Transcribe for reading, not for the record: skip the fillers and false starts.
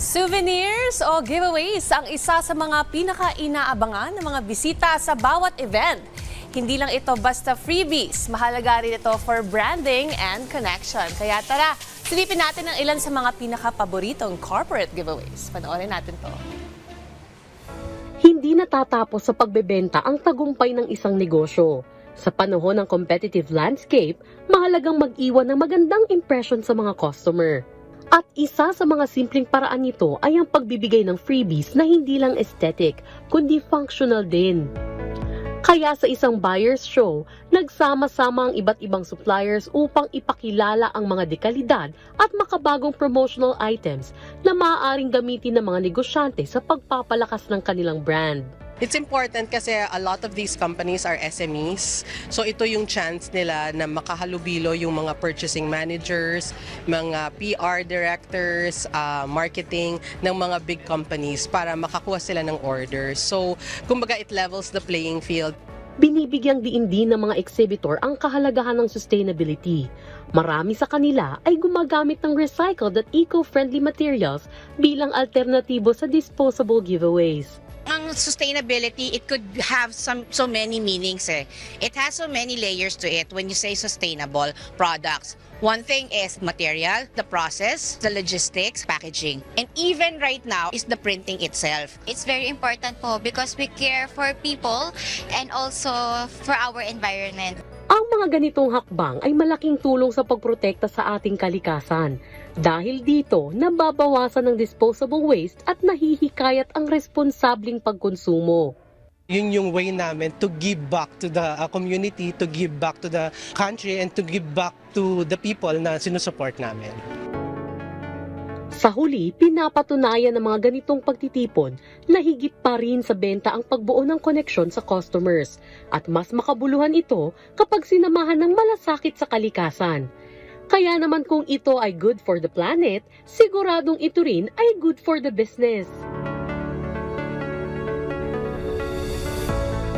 Souvenirs o giveaways ang isa sa mga pinaka-inaabangan ng mga bisita sa bawat event. Hindi lang ito basta freebies, mahalaga rin ito for branding and connection. Kaya tara, silipin natin ang ilan sa mga pinaka-paboritong corporate giveaways. Panoorin natin to. Hindi natatapos sa pagbebenta ang tagumpay ng isang negosyo. Sa panahon ng competitive landscape, mahalagang mag-iwan ng magandang impression sa mga customer. At isa sa mga simpleng paraan nito ay ang pagbibigay ng freebies na hindi lang aesthetic, kundi functional din. Kaya sa isang buyer's show, nagsama-sama ang iba't ibang suppliers upang ipakilala ang mga dekalidad at makabagong promotional items na maaaring gamitin ng mga negosyante sa pagpapalakas ng kanilang brand. It's important kasi a lot of these companies are SMEs. So ito yung chance nila na makahalubilo yung mga purchasing managers, mga PR directors, marketing ng mga big companies para makakuha sila ng orders. So kumbaga it levels the playing field. Binibigyang diin din ng mga exhibitor ang kahalagahan ng sustainability. Marami sa kanila ay gumagamit ng recycled at eco-friendly materials bilang alternatibo sa disposable giveaways. Ang sustainability, it could have so many meanings eh. It has so many layers to it when you say sustainable products. One thing is material, the process, the logistics, packaging. And even right now is the printing itself. It's very important po because we care for people and also for our environment. Ang mga ganitong hakbang ay malaking tulong sa pagprotekta sa ating kalikasan. Dahil dito, nababawasan ng disposable waste at nahihikayat ang responsabling pagkonsumo. Yun yung way namin to give back to the community, to give back to the country, and to give back to the people na sinusupport namin. Sa huli, pinapatunayan ng mga ganitong pagtitipon na higit pa rin sa benta ang pagbuo ng koneksyon sa customers at mas makabuluhan ito kapag sinamahan ng malasakit sa kalikasan. Kaya naman kung ito ay good for the planet, siguradong ito rin ay good for the business.